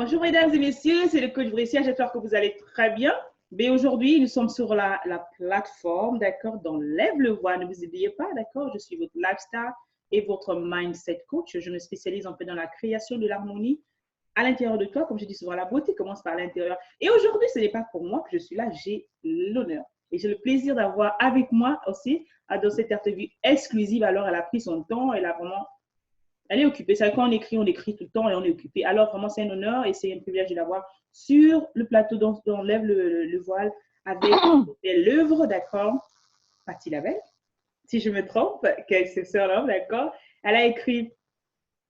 Bonjour mesdames et messieurs, c'est le coach Brescia, j'espère que vous allez très bien. Mais aujourd'hui, nous sommes sur la plateforme, d'accord, dans Lève le voile. Ne vous oubliez pas, d'accord, je suis votre lifestyle et votre mindset coach. Je me spécialise en fait dans la création de l'harmonie à l'intérieur de toi. Comme je dis souvent, la beauté commence par l'intérieur. Et aujourd'hui, ce n'est pas pour moi que je suis là, j'ai l'honneur et j'ai le plaisir d'avoir avec moi aussi dans cette interview exclusive. Alors, elle a pris son temps, elle est occupée. C'est quand on écrit tout le temps et on est occupé. Alors, vraiment, c'est un honneur et c'est un privilège de l'avoir sur le plateau dont on lève le voile avec l'œuvre, d'accord, Patti Lavelle, si je me trompe, c'est son nom, d'accord. Elle a écrit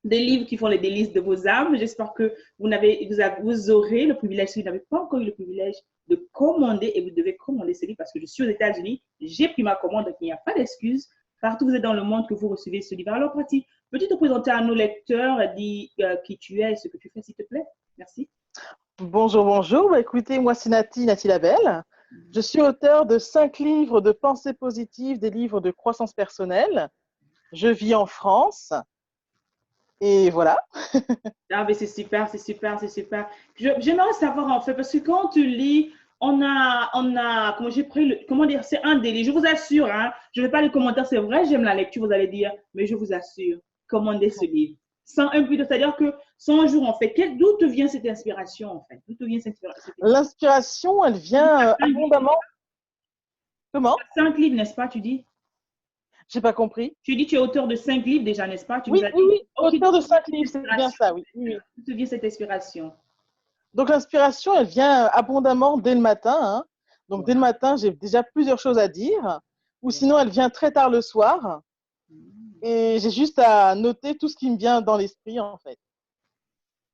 des livres qui font les délices de vos âmes. J'espère que vous aurez le privilège, si vous n'avez pas encore eu le privilège de commander, et vous devez commander ce livre parce que je suis aux États-Unis, j'ai pris ma commande, donc il n'y a pas d'excuse. Partout où vous êtes dans le monde que vous recevez ce livre. Alors, Patti, peux-tu te présenter à nos lecteurs, dis qui tu es et ce que tu fais, s'il te plaît? Merci. Bonjour, bonjour. Écoutez, moi, c'est Nati Labelle. Je suis auteure de 5 livres de pensée positive, des livres de croissance personnelle. Je vis en France. Et voilà. Ah, mais c'est super, c'est super, c'est super. J'aimerais savoir, en fait, parce que quand tu lis, comment j'ai pris comment dire, c'est un délire. Je vous assure, hein, je ne vais pas les commentaires, c'est vrai, j'aime la lecture, vous allez dire, mais je vous assure, commandez ce livre. Sans un but, c'est-à-dire que 100 jours, en fait, d'où te vient cette inspiration, en fait? D'où te vient cette inspiration? L'inspiration, elle vient abondamment. Comment? 5 livres, n'est-ce pas, tu dis? J'ai pas compris. Tu dis, tu es auteur de 5 livres déjà, n'est-ce pas? Tu nous Oui, as oui, dit. oui. Ok, Auteur de 5 livres, c'est bien ça, oui. d'où te vient cette inspiration? Donc, l'inspiration, elle vient abondamment dès le matin. Hein. Donc, dès le matin, j'ai déjà plusieurs choses à dire. Ou sinon, elle vient très tard le soir. Et j'ai juste à noter tout ce qui me vient dans l'esprit, en fait.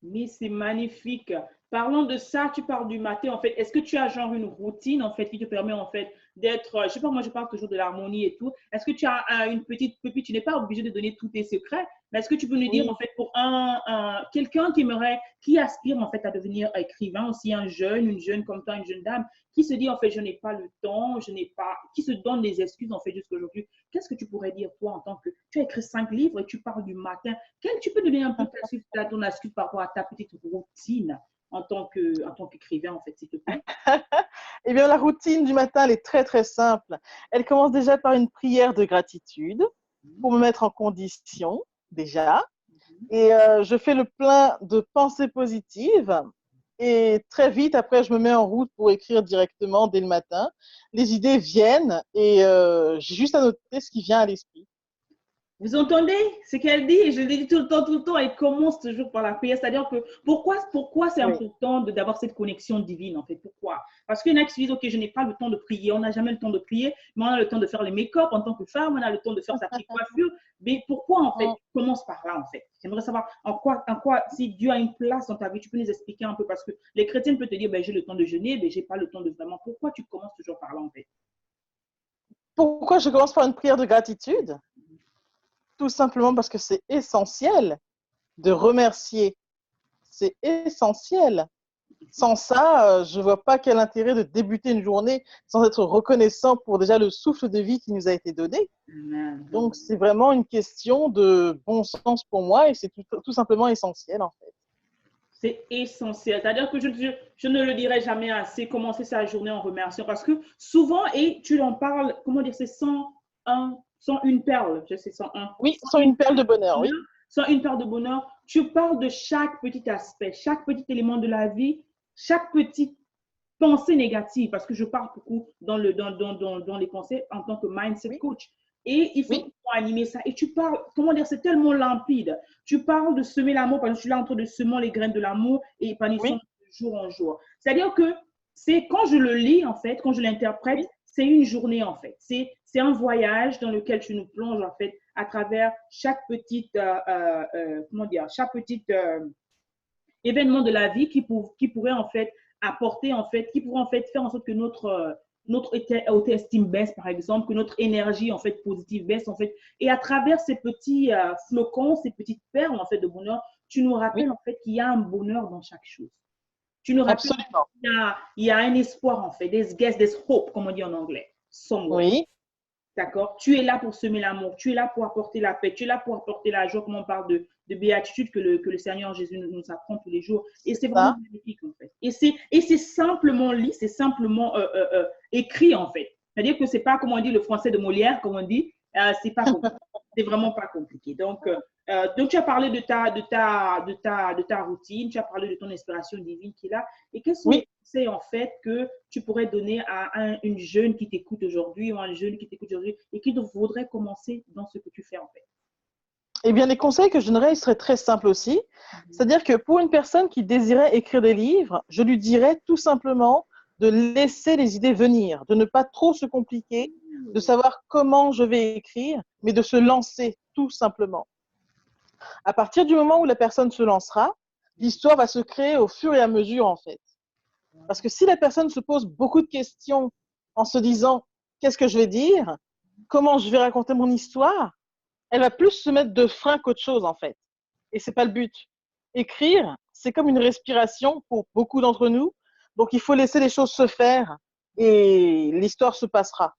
Mais c'est magnifique. Parlons de ça, tu parles du matin en fait. Est-ce que tu as genre une routine en fait qui te permet en fait d'être, je sais pas, moi je parle toujours de l'harmonie et tout. Est-ce que tu as une petite pépite, tu n'es pas obligé de donner tous tes secrets, mais est-ce que tu peux nous dire en Oui. fait pour quelqu'un qui aspire en fait à devenir écrivain, aussi un jeune, une jeune comme toi, une jeune dame, qui se dit en fait je n'ai pas le temps, qui se donne des excuses en fait jusqu'à aujourd'hui. Qu'est-ce que tu pourrais dire toi en tant que, tu as écrit 5 livres et tu parles du matin. Tu peux donner un peu ton astuce par rapport à ta petite routine en tant qu'écrivain, en fait, s'il te plaît? Eh bien, la routine du matin, elle est très, très simple. Elle commence déjà par une prière de gratitude pour me mettre en condition, déjà. Et je fais le plein de pensées positives. Et très vite, après, je me mets en route pour écrire directement dès le matin. Les idées viennent et j'ai juste à noter ce qui vient à l'esprit. Vous entendez ce qu'elle dit? Je le dis tout le temps, elle commence toujours par la prière. C'est-à-dire que pourquoi c'est Oui. important d'avoir cette connexion divine, en fait? Pourquoi? Parce qu'il y en a qui se disent, OK, je n'ai pas le temps de prier. On n'a jamais le temps de prier, mais on a le temps de faire les make-up en tant que femme, on a le temps de faire sa petite coiffure. Mais pourquoi, en fait, tu commences par là, en fait? J'aimerais savoir si Dieu a une place dans ta vie, tu peux nous expliquer un peu, parce que les chrétiens peuvent te dire, ben, j'ai le temps de jeûner, mais j'ai pas le temps de vraiment. Pourquoi tu commences toujours par là, en fait? Pourquoi je commence par une prière de gratitude? Tout simplement parce que c'est essentiel de remercier. C'est essentiel. Sans ça, je ne vois pas quel intérêt de débuter une journée sans être reconnaissant pour déjà le souffle de vie qui nous a été donné. Donc, c'est vraiment une question de bon sens pour moi et c'est tout simplement essentiel en fait. C'est essentiel. C'est-à-dire que je ne le dirai jamais assez, commencer sa journée en remerciant. Parce que souvent, et tu en parles, comment dire, c'est sans une perle. Je sais, Oui, sans une perle de bonheur, oui. sans une perle de bonheur. Tu parles de chaque petit aspect, chaque petit élément de la vie, chaque petite pensée négative. Parce que je parle beaucoup dans les pensées en tant que mindset Oui, coach. Et il faut oui. animer ça. Et tu parles, comment dire, c'est tellement limpide. Tu parles de semer l'amour parce que je suis là en train de semer les graines de l'amour et épanouissant Oui, de jour en jour. C'est-à-dire que c'est quand je le lis, en fait, quand je l'interprète, oui. c'est une journée, en fait. C'est un voyage dans lequel tu nous plonges, en fait, à travers chaque petite, comment dire, chaque petite événement de la vie qui pourrait, en fait, apporter, en fait, qui pourrait, en fait, faire en sorte que notre auto-estime baisse, par exemple, que notre énergie, en fait, positive baisse, en fait. Et à travers ces petits flocons, ces petites perles, en fait, de bonheur, tu nous Oui, rappelles, en fait, qu'il y a un bonheur dans chaque chose. Tu nous rappelles absolument. qu'il y a un espoir, en fait, there's hope, comme on dit en anglais, somewhere. Oui, D'accord? Tu es là pour semer l'amour, tu es là pour apporter la paix, tu es là pour apporter la joie, comme on parle de béatitude que le Seigneur Jésus nous apprend tous les jours. Et c'est vraiment Ça. magnifique, en fait. Et c'est simplement lu, c'est simplement écrit, en fait. C'est-à-dire que c'est pas, comme on dit, le français de Molière, comme on dit, c'est pas compliqué. C'est vraiment pas compliqué. Donc, tu as parlé de ta routine, tu as parlé de ton inspiration divine qui est là. Et quels sont les Oui. conseils, en fait, que tu pourrais donner à une jeune qui t'écoute aujourd'hui ou un jeune qui t'écoute aujourd'hui et qui voudrait commencer dans ce que tu fais, en fait? Eh bien, les conseils que je donnerais, ils seraient très simples aussi. C'est-à-dire que pour une personne qui désirait écrire des livres, je lui dirais tout simplement de laisser les idées venir, de ne pas trop se compliquer, de savoir comment je vais écrire, mais de se lancer tout simplement. À partir du moment où la personne se lancera, l'histoire va se créer au fur et à mesure, en fait. Parce que si la personne se pose beaucoup de questions en se disant qu'est-ce que je vais dire, comment je vais raconter mon histoire, elle va plus se mettre de frein qu'autre chose, en fait. Et c'est pas le but. Écrire, c'est comme une respiration pour beaucoup d'entre nous. Donc, il faut laisser les choses se faire et l'histoire se passera.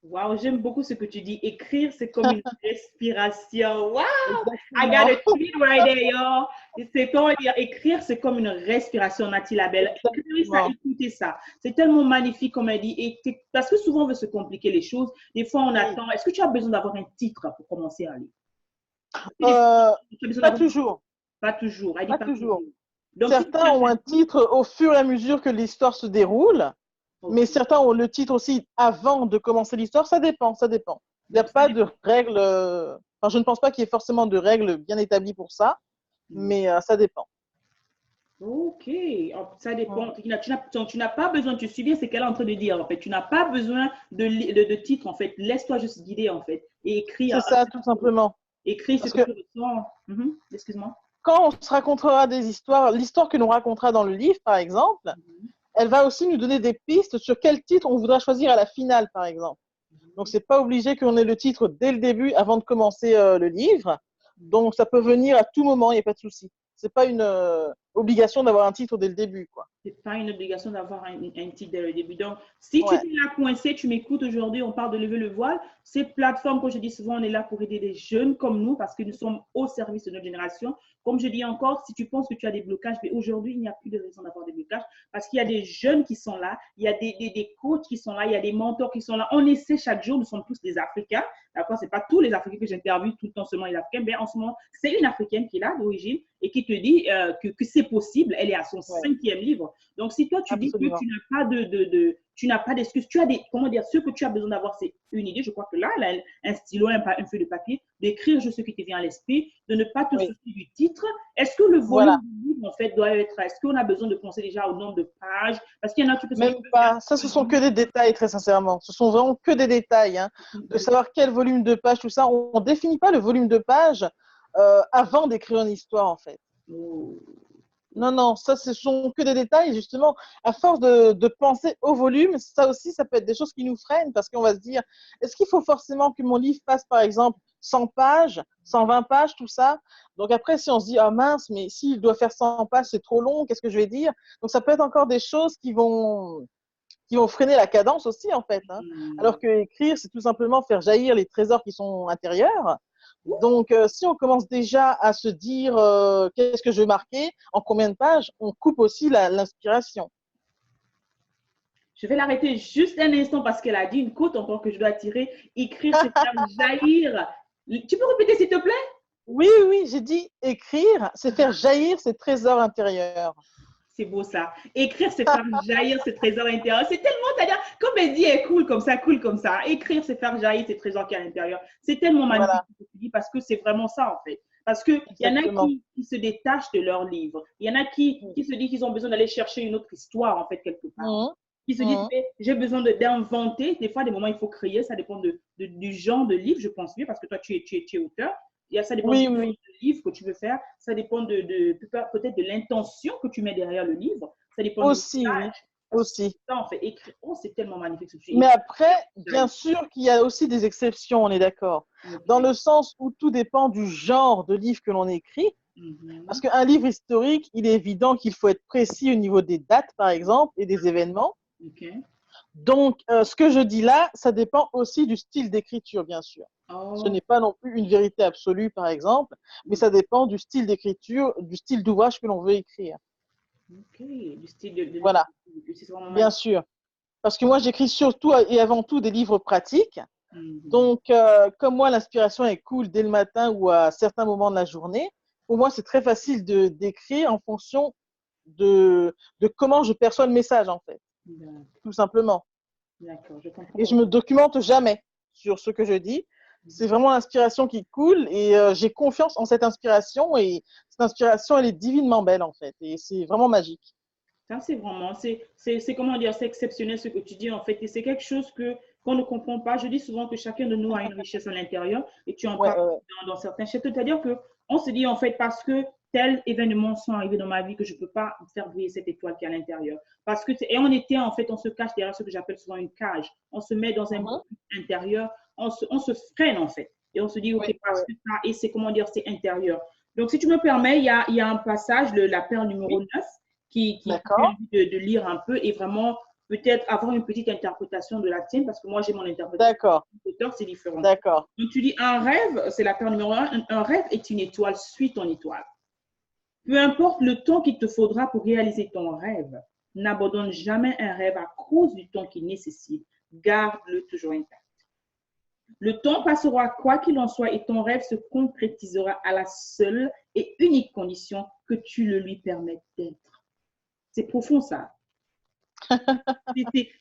Wow, j'aime beaucoup ce que tu dis. Écrire, c'est comme une respiration. Wow, I got Exactement. a tweet right there, yo. C'est comment dire, écrire, c'est comme une respiration, Nathalie Labelle. Écrivez ça, Exactement. écoutez ça. C'est tellement magnifique, comme elle dit. Parce que souvent, on veut se compliquer les choses. Des fois, on Oui. attend. Est-ce que tu as besoin d'avoir un titre pour commencer un livre? Des fois, Euh, tu as besoin Pas d'avoir toujours. pas toujours. Elle dit Pas pas toujours. toujours. Donc, si tu Certains cherches ont un un titre, titre au fur et à mesure que l'histoire se déroule, mais ok. certains ont le titre aussi avant de commencer l'histoire. Ça dépend, ça dépend. Il n'y a Donc, ça pas de dépend. règles. Enfin, je ne pense pas qu'il y ait forcément de règles bien établies pour ça, Hmm. mais ça dépend. Ok, ça dépend. Tu n'as pas besoin, tu suis bien ce qu'elle est en train de dire en fait. Tu n'as pas besoin de titre en fait. Laisse-toi juste guider en fait et C'est ça, tout simplement. écris ce Parce que que tu ressens. Mhm. Excuse-moi. quand on se racontera des histoires, l'histoire que l'on racontera dans le livre, par exemple, Mhm. elle va aussi nous donner des pistes sur quel titre on voudra choisir à la finale, par exemple. Donc, c'est pas obligé qu'on ait le titre dès le début avant de commencer le livre. Donc, ça peut venir à tout moment, il n'y a pas de souci. C'est pas une obligation d'avoir un titre dès le début, quoi. C'est pas une obligation d'avoir un titre dès le début. Donc, si tu Ouais, es là coincé, tu m'écoutes aujourd'hui, on parle de lever le voile. Cette plateforme, comme je dis souvent, on est là pour aider les jeunes comme nous parce que nous sommes au service de notre génération. Comme je dis encore, si tu penses que tu as des blocages, mais aujourd'hui, il n'y a plus de raison d'avoir des blocages parce qu'il y a des jeunes qui sont là, il y a des coachs qui sont là, il y a des mentors qui sont là. On essaie chaque jour, nous sommes tous des Africains. D'accord, c'est pas tous les Africains que j'interviewe tout le temps seulement les Africains, mais en ce moment, c'est une Africaine qui est là d'origine et qui te dit que c'est possible. Elle est à son ouais, cinquième livre. Donc, si toi, tu dis que absolument. tu n'as pas tu n'as pas d'excuses, tu as des, comment dire, ce que tu as besoin d'avoir, c'est une idée. Je crois que là, un stylo, un feuille de papier, d'écrire juste ce qui te vient à l'esprit, de ne pas te Oui, soucier du titre. Est-ce que le volume voilà. du livre, en fait, doit être, est-ce qu'on a besoin de penser déjà au nombre de pages? Parce qu'il y en a, tu peux se dire, Même pas. Ça, ce sont que des détails, très sincèrement. Ce sont vraiment que des détails, hein. De savoir quel volume de page, tout ça. On ne définit pas le volume de page avant d'écrire une histoire, en fait. oh, Non, non, ça, ce sont que des détails. Justement, à force de penser au volume, ça aussi, ça peut être des choses qui nous freinent parce qu'on va se dire, est-ce qu'il faut forcément que mon livre fasse, par exemple, 100 pages, 120 pages, tout ça? Donc après, si on se dit, ah mince, mais s'il doit faire 100 pages, c'est trop long, qu'est-ce que je vais dire? Donc ça peut être encore des choses qui vont freiner la cadence aussi, en fait, hein. Alors que écrire, c'est tout simplement faire jaillir les trésors qui sont intérieurs. Donc, si on commence déjà à se dire qu'est-ce que je vais marquer, en combien de pages, on coupe aussi l'inspiration. je vais l'arrêter juste un instant parce qu'elle a dit une côte encore que je dois tirer. Écrire, c'est faire jaillir. Tu peux répéter, s'il te plaît? Oui, oui, j'ai dit écrire, c'est faire jaillir ses trésors intérieurs. C'est beau ça. Écrire, c'est faire jaillir ses trésors intérieurs. C'est tellement, c'est-à-dire, comme elle dit, elle coule comme ça, coule comme ça. Écrire, c'est faire jaillir ses trésors qui est à l'intérieur. C'est tellement magnifique Voilà, ce que tu dis parce que c'est vraiment ça, en fait. Parce qu'il y en a exactement. qui se détachent de leur livre. Il y en a qui se disent qu'ils ont besoin d'aller chercher une autre histoire, en fait, quelque part. Mhm, Qui se disent, mhm. j'ai besoin d'inventer. Des fois, des moments, il faut créer. Ça dépend du genre de livre, je pense bien, parce que toi, tu es auteur. Ça dépend du Oui, genre oui, de livre que tu veux faire. Ça dépend peut-être de l'intention que tu mets derrière le livre. Ça dépend du aussi, oui, message. Parce que aussi. ça, on fait écrire. Oh, c'est tellement magnifique ce que tu Mais écris. après, bien sûr qu'il y a aussi des exceptions, on est d'accord. Dans Ok. le sens où tout dépend du genre de livre que l'on écrit. Parce Mhm. qu'un livre historique, il est évident qu'il faut être précis au niveau des dates, par exemple, et des événements. Ok. Donc, ce que je dis là, ça dépend aussi du style d'écriture, bien sûr. Ce Oh, n'est pas non plus une vérité absolue, par exemple, mais ça dépend du style d'écriture, du style d'ouvrage que l'on veut écrire. ok. Du style de Voilà, l'écriture. C'est vraiment bien magnifique. sûr. Parce que moi, j'écris surtout et avant tout des livres pratiques. Mhm. Donc, comme moi, l'inspiration est cool dès le matin ou à certains moments de la journée, pour moi, c'est très facile de d'écrire en fonction de comment je perçois le message, en fait, tout simplement. D'accord, je comprends Et je comment. me documente jamais sur ce que je dis. C'est vraiment l'inspiration qui coule et j'ai confiance en cette inspiration et cette inspiration, elle est divinement belle, en fait, et c'est vraiment magique. Ça, c'est vraiment, comment dire, c'est exceptionnel ce que tu dis en fait. Et c'est quelque chose que qu'on ne comprend pas. Je dis souvent que chacun de nous a une richesse à l'intérieur et tu en Ouais, parles ouais, ouais. dans certains chapitres. C'est-à-dire que on se dit en fait parce que tel événement sont arrivés dans ma vie que je ne peux pas faire briller cette étoile qui est à l'intérieur. Parce que, et on était en fait, on se cache derrière ce que j'appelle souvent une cage. On se met dans un Mhm. but intérieur, on se freine en fait. Et on se dit, OK, Ouais, parce ouais. que ça, et c'est comment dire, c'est intérieur. Donc, si tu me permets, il y a un passage, la perle numéro Oui, 9 qui a d'accord, envie de lire un peu et vraiment peut-être avoir une petite interprétation de la tienne, parce que moi j'ai mon interprétation, d'accord, l'auteur c'est différent. d'accord. Donc tu dis un rêve, c'est la paire numéro un rêve est une étoile, suis ton étoile. Peu importe le temps qu'il te faudra pour réaliser ton rêve, n'abandonne jamais un rêve à cause du temps qu'il nécessite, garde-le toujours intact. Le temps passera quoi qu'il en soit et ton rêve se concrétisera à la seule et unique condition que tu le lui permettes d'être. C'est profond ça.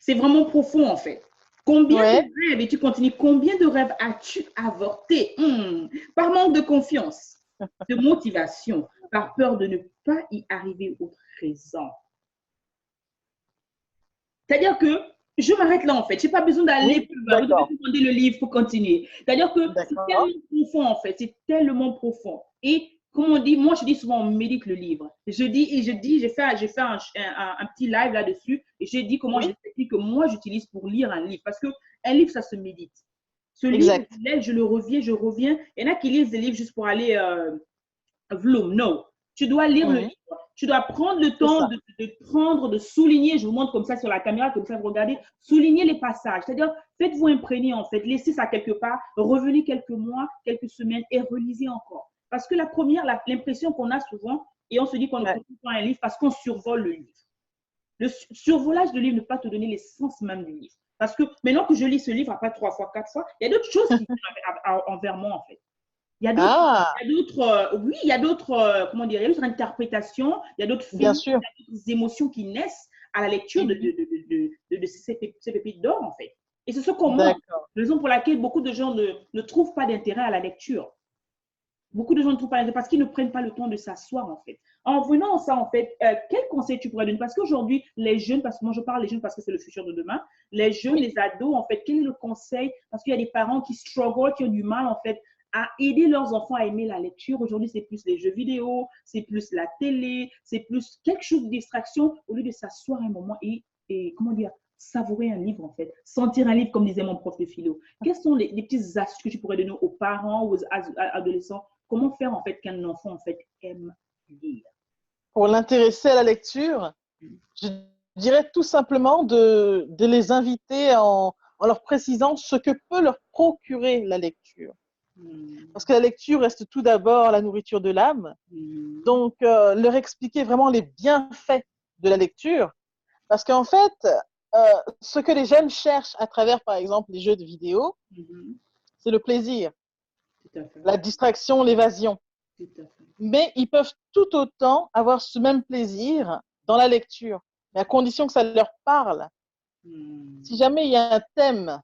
C'est vraiment profond en fait. Combien de Ouais, rêves, et tu continues, combien de rêves as-tu avorté par manque de confiance, de motivation, par peur de ne pas y arriver au présent? C'est-à-dire que je m'arrête là en fait. Je n'ai pas besoin d'aller oui, plus loin. Vous devez d'accord, demander le livre pour continuer. C'est-à-dire que c'est d'accord. tellement profond en fait. C'est tellement profond. Et comme on dit, moi je dis souvent, on médite le livre. Je dis et je dis, j'ai fait un petit live là-dessus et j'ai dit comment j'ai Oui, des techniques que moi j'utilise pour lire un livre. Parce qu'un livre, ça se médite. Ce livre, exact. je le reviens, je reviens. Il y en a qui lisent des livres juste pour aller Vloom, non. Tu dois lire le Mhm. livre. Tu dois prendre le C'est temps ça. prendre, de souligner. Je vous montre comme ça sur la caméra, comme ça vous regardez. Souligner les passages. C'est-à-dire, faites-vous imprégner en fait. Laissez ça quelque part. Revenez quelques mois, quelques semaines et relisez encore. Parce que la première, l'impression qu'on a souvent, et on se dit qu'on ne Ouais. comprend pas un livre parce qu'on survole le livre. Le survolage de livre ne peut pas te donner l'essence même du livre. Parce que maintenant que je lis ce livre après 3 fois, 4 fois, il y a d'autres choses qui viennent envers moi en fait. Ah, Oui, il y a d'autres, comment dire, il y a d'autres interprétations, il y a d'autres bien feelings, sûr. il y a d'autres émotions qui naissent à la lecture Mhm. de ces pépites d'or, en fait. Et c'est ce qu'on manque. D'accord. Raison pour laquelle beaucoup de gens ne trouvent pas d'intérêt à la lecture. Beaucoup de gens ne trouvent pas d'intérêt parce qu'ils ne prennent pas le temps de s'asseoir, en fait. En venant ça, en fait, quel conseil tu pourrais donner? Parce qu'aujourd'hui, les jeunes, parce que moi je parle des jeunes parce que c'est le futur de demain, les jeunes, Oui. les ados, en fait, quel est le conseil? Parce qu'il y a des parents qui struggle, qui ont du mal, en fait, à aider leurs enfants à aimer la lecture. Aujourd'hui, c'est plus les jeux vidéo, c'est plus la télé, c'est plus quelque chose de distraction au lieu de s'asseoir un moment et comment dire, savourer un livre en fait, sentir un livre comme disait mon prof de philo. Quelles sont les petites astuces que tu pourrais donner aux parents, aux adolescents? Comment faire en fait qu'un enfant en fait aime lire? Pour l'intéresser à la lecture, je dirais tout simplement de les inviter en leur précisant ce que peut leur procurer la lecture. Parce que la lecture reste tout d'abord la nourriture de l'âme. Donc, leur expliquer vraiment les bienfaits de la lecture. Parce qu'en fait, ce que les jeunes cherchent à travers, par exemple, les jeux de vidéo, c'est le plaisir, Tout à fait, la distraction, l'évasion. tout à fait. Mais ils peuvent tout autant avoir ce même plaisir dans la lecture, mais à condition que ça leur parle. Si jamais il y a un thème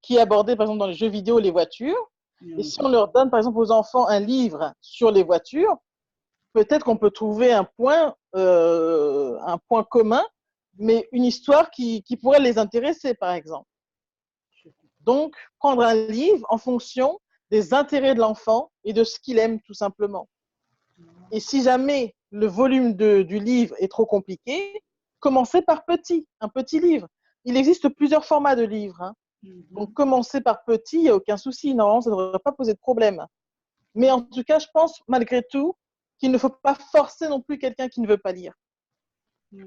qui est abordé, par exemple, dans les jeux vidéo, les voitures, et si on leur donne, par exemple, aux enfants un livre sur les voitures, peut-être qu'on peut trouver un point commun, mais une histoire qui pourrait les intéresser, par exemple. Donc, prendre un livre en fonction des intérêts de l'enfant et de ce qu'il aime, tout simplement. Et si jamais le volume du livre est trop compliqué, commencez par un petit livre. Il existe plusieurs formats de livres, hein. Donc, commencer par petit, il n'y a aucun souci. Normalement, ça ne devrait pas poser de problème. Mais en tout cas, je pense malgré tout qu'il ne faut pas forcer non plus quelqu'un qui ne veut pas lire. Je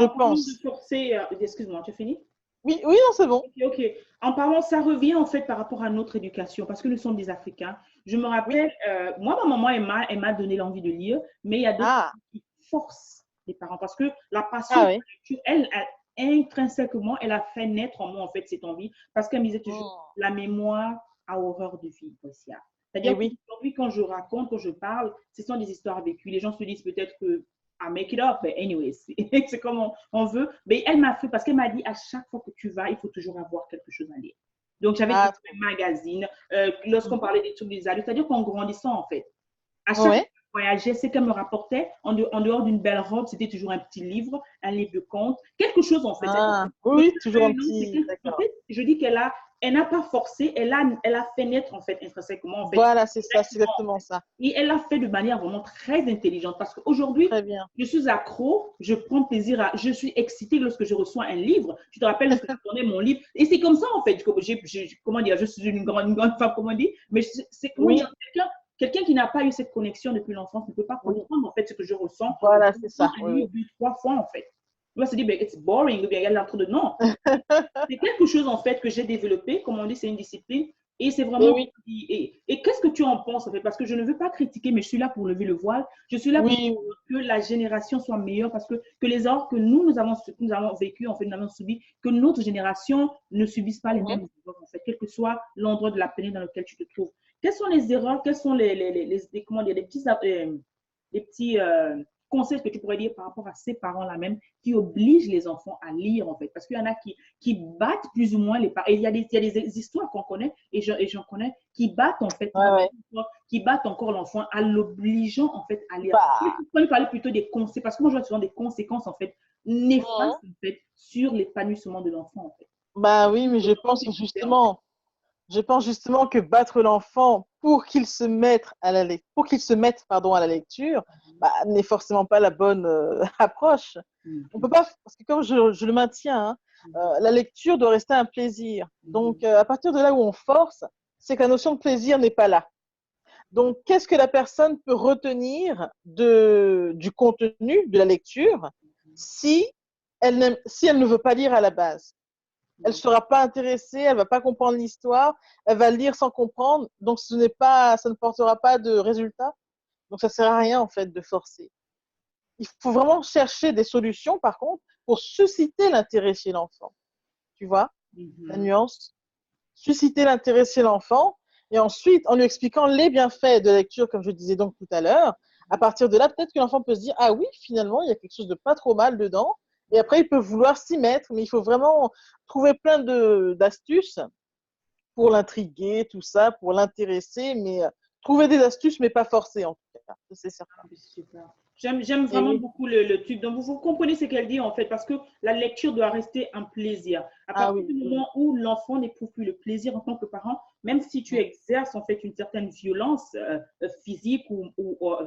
En parlant de pense. forcer, excuse-moi, tu as fini? Oui, oui, non, c'est bon. Ok, ok. En parlant, ça revient en fait par rapport à notre éducation, parce que nous sommes des Africains. Je me Oui. rappelle, moi, ma maman, elle m'a donné l'envie de lire, mais il y a d'autres Ah, qui forcent les parents, parce que la passion ah pour oui. la lecture, intrinsèquement, elle a fait naître en moi en fait cette envie, parce qu'elle me disait toujours, Hmm. la mémoire a horreur de vivre, Bosia. Et C'est-à-dire oui, qu'aujourd'hui, quand je raconte, quand je parle, ce sont des histoires vécues. Les gens se disent peut-être que I make it up, but anyways, c'est comme on veut. Mais elle m'a fait, parce qu'elle m'a dit, à chaque fois que tu vas, il faut toujours avoir quelque chose à lire. Donc, j'avais ah, toujours trop un magazine. Lorsqu'on bien. parlait des trucs des adultes, c'est-à-dire qu'en grandissant, en fait, à chaque fois que Ouais. je voyageais, ce qu'elle me rapportait, en dehors d'une belle robe, c'était toujours un petit livre, un livre de contes, quelque chose, en fait. Ah, oui, Mais oui, toujours un c'est petit. qu'en D'accord. fait, je dis elle n'a pas forcé, elle a fait naître, en fait, intrinsèquement, en fait, Voilà, c'est ça, c'est exactement ça. et elle l'a fait de manière vraiment très intelligente parce qu'aujourd'hui, Très bien. je suis accro, je prends plaisir je suis excitée lorsque je reçois un livre. Tu te rappelles lorsque je donnais mon livre. Et c'est comme ça, en fait. Comment dire, je suis une grande femme, comment dire. Mais c'est, comment dire, Oui, quelqu'un qui n'a pas eu cette connexion depuis l'enfance ne peut pas oui. comprendre, en fait, ce que je ressens. Voilà, Je c'est ressens ça. un Oui, oui. livre deux, trois fois, en fait. Tu vas se dire, ben, it's boring, ou bien il y a l'entre de non. C'est quelque chose, en fait, que j'ai développé. Comme on dit, c'est une discipline. Et c'est Et vraiment. oui, Et qu'est-ce que tu en penses, en fait? Parce que je ne veux pas critiquer, mais je suis là pour lever le voile. Je suis là pour oui, que la génération soit meilleure parce que les erreurs que nous avons vécues, en fait, nous avons subies, que notre génération ne subisse pas les oui. mêmes erreurs, en fait, quel que soit l'endroit de la planète dans lequel tu te trouves. Quelles sont les erreurs, quels sont comment dire, les petits conseils que tu pourrais dire par rapport à ces parents-là même qui obligent les enfants à lire, en fait? Parce qu'il y en a qui battent plus ou moins les parents. Et il y a des histoires qu'on connaît, et j'en connais, qui battent, en fait, Ouais, ouais. qui battent encore l'enfant en l'obligeant, en fait, à lire. Bah, On peut parler plutôt des conséquences, parce que moi, je vois souvent des conséquences, en fait, néfastes, mhm. en fait, sur l'épanouissement de l'enfant, en fait. Bah oui, mais En fait. je pense justement que battre l'enfant pour qu'il se mette pour qu'il se mette, pardon, à la lecture, bah, n'est forcément pas la bonne approche. On peut Mhm. pas, parce que comme je le maintiens, hein, la lecture doit rester un plaisir. Donc, Mhm. à partir de là où on force, c'est que la notion de plaisir n'est pas là. Donc, qu'est-ce que la personne peut retenir du contenu de la lecture si si elle ne veut pas lire à la base? Elle ne Mhm. sera pas intéressée, elle ne va pas comprendre l'histoire, elle va lire sans comprendre, donc ça ne portera pas de résultat. Donc, ça ne sert à rien, en fait, de forcer. Il faut vraiment chercher des solutions, par contre, pour susciter l'intérêt chez l'enfant. Tu vois, la Mhm. nuance? Susciter l'intérêt chez l'enfant, et ensuite, en lui expliquant les bienfaits de la lecture, comme je disais donc tout à l'heure, à partir de là, peut-être que l'enfant peut se dire, ah oui, finalement, il y a quelque chose de pas trop mal dedans, et après, il peut vouloir s'y mettre, mais il faut vraiment trouver plein d'astuces pour l'intriguer, tout ça, pour l'intéresser, mais trouver des astuces, mais pas forcer, en tout cas, c'est certain. Super. J'aime Et vraiment oui, beaucoup le truc. Donc, vous comprenez ce qu'elle dit, en fait, parce que la lecture doit rester un plaisir. À ah partir oui, du oui, moment où l'enfant n'éprouve plus le plaisir en tant que parent, même si tu oui. exerces, en fait, une certaine violence physique ou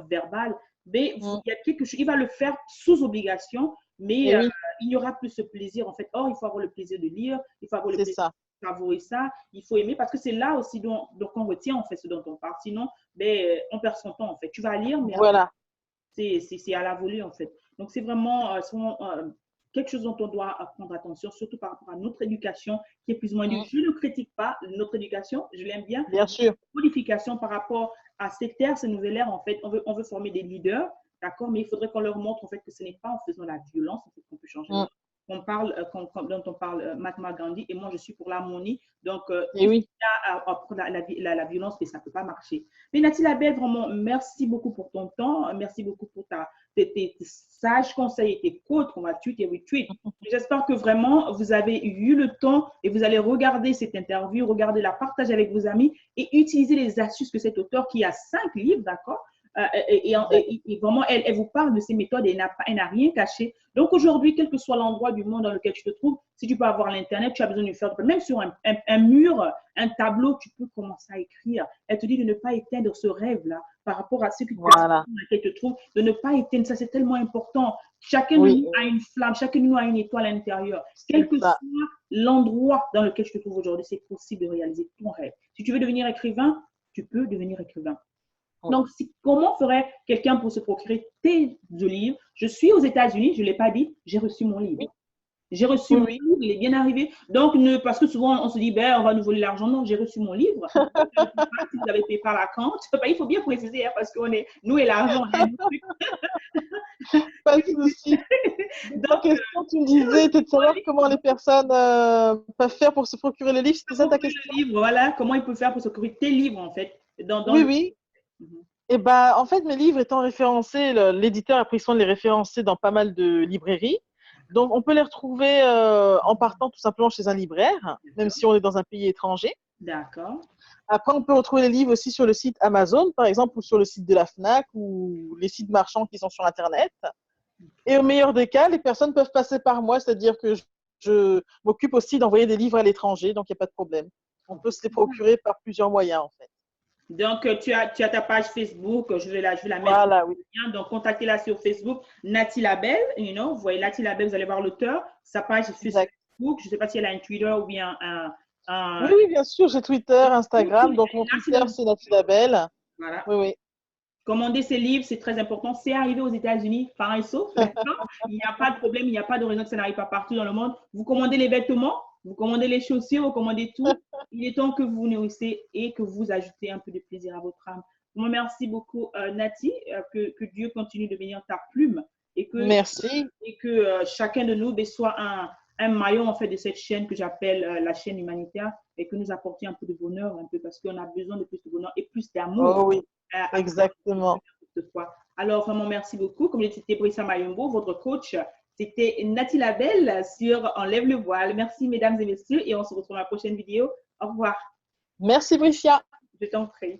verbale, mais Mm. il y a quelque chose, il va le faire sous obligation, mais Et oui, il n'y aura plus ce plaisir, en fait. Or, il faut avoir le plaisir de lire, il faut avoir le c'est plaisir ça. de savourer ça, il faut aimer, parce que c'est là aussi donc on retient, en fait, ce dont on parle. Sinon, ben, on perd son temps, en fait. Tu vas lire, mais après, Voilà. c'est à la volée, en fait. Donc, c'est vraiment quelque chose dont on doit prendre attention, surtout par rapport à notre éducation, qui est plus ou moins due. Mm. Je ne critique pas notre éducation, je l'aime bien. Bien sûr. Modification par rapport à cette ère, cette nouvelle ère, en fait, on veut former des leaders, d'accord, mais il faudrait qu'on leur montre, en fait, que ce n'est pas en faisant la violence, en fait, qu'on peut changer le Mm. monde. Dont on parle Mahatma Gandhi, et moi, je suis pour l'harmonie. Donc, Et il faut oui. prendre la violence, mais ça ne peut pas marcher. Mais Nathalie Labelle, vraiment, merci beaucoup pour ton temps. Merci beaucoup pour tes sages conseils et tes quotes qu'on va tweet et retweet. J'espère que vraiment vous avez eu le temps et vous allez regarder cette interview, regarder la partager avec vos amis et utiliser les astuces que cet auteur qui a 5 livres, d'accord, Exact. et vraiment, elle vous parle de ces méthodes et elle n'a rien caché. Donc aujourd'hui, quel que soit l'endroit du monde dans lequel tu te trouves, si tu peux avoir l'Internet, tu as besoin de faire, même sur un mur, un tableau, tu peux commencer à écrire. Elle te dit de ne pas éteindre ce rêve-là par rapport à ce que la Voilà. situation dans laquelle tu te trouves, de ne pas éteindre ça, c'est tellement important. Chacun de Oui, nous a une flamme, chacun de nous a une étoile à l'intérieur. c'est Quel que ça. soit l'endroit dans lequel tu te trouves aujourd'hui, c'est possible de réaliser ton rêve. Si tu veux devenir écrivain, tu peux devenir écrivain. Oui. Donc, comment ferait quelqu'un pour se procurer tes livres? Je suis aux États-Unis, je ne l'ai pas dit, j'ai reçu mon Oui. livre. J'ai reçu Oui, mon oui. livre, il est bien arrivé. Donc, parce que souvent, on se dit, ben, on va nous voler l'argent. Non, j'ai reçu mon livre. Si vous avez payé par la compte, il faut bien préciser, hein, parce qu'on est, nous et l'argent, on est un truc. Pas de souci. Donc, ta Donc, question, tu me disais, était de mon savoir livre, comment les personnes peuvent faire pour se procurer le livre. C'était ça ta procurer question? le livre, voilà, comment il peut faire pour se procurer tes livres, en fait, dans Oui, le... oui. Mhm. Et ben, en fait, mes livres étant référencés, l'éditeur a pris soin de les référencer dans pas mal de librairies. Donc, on peut les retrouver en partant tout simplement chez un libraire, même si on est dans un pays étranger. D'accord. Après, on peut retrouver les livres aussi sur le site Amazon, par exemple, ou sur le site de la FNAC, ou les sites marchands qui sont sur Internet. Et au meilleur des cas, les personnes peuvent passer par moi, c'est-à-dire que je m'occupe aussi d'envoyer des livres à l'étranger, donc il n'y a pas de problème. On peut se les procurer par plusieurs moyens, en fait. Donc, tu as ta page Facebook, je vais la mettre en Voilà, oui. lien. Donc, contactez-la sur Facebook, Nati Label, vous voyez Nati Label, vous allez voir l'auteur, sa page sur Exact. Facebook, je ne sais pas si elle a un Twitter ou bien Oui, un... oui, bien sûr, j'ai Twitter, Instagram, donc mon Nati Twitter, Label. c'est Nathalie Labelle. Voilà. Oui, oui. Commander ces livres, c'est très important. C'est arrivé aux États-Unis, par et sauf, d'accord? Il n'y a pas de problème, il n'y a pas de raison que ça n'arrive pas partout dans le monde. Vous commandez les vêtements, vous commandez les chaussures, vous commandez tout. Il est temps que vous vous nourrissez et que vous ajoutez un peu de plaisir à votre âme. Moi, merci beaucoup, Nati, que Dieu continue de bénir ta plume et que, Merci. chacun de nous soit un maillon en fait de cette chaîne que j'appelle la chaîne humanitaire et que nous apportions un peu de bonheur, un peu parce qu'on a besoin de plus de bonheur et plus d'amour Oh oui, à exactement. toutefois. Alors, vraiment, merci beaucoup. Comme c'était Brissa Mayombo, votre coach, c'était Nati Labelle sur Enlève le voile. Merci, mesdames et messieurs, et on se retrouve dans la prochaine vidéo. Au revoir. Merci, Bricia. Je t'en prie.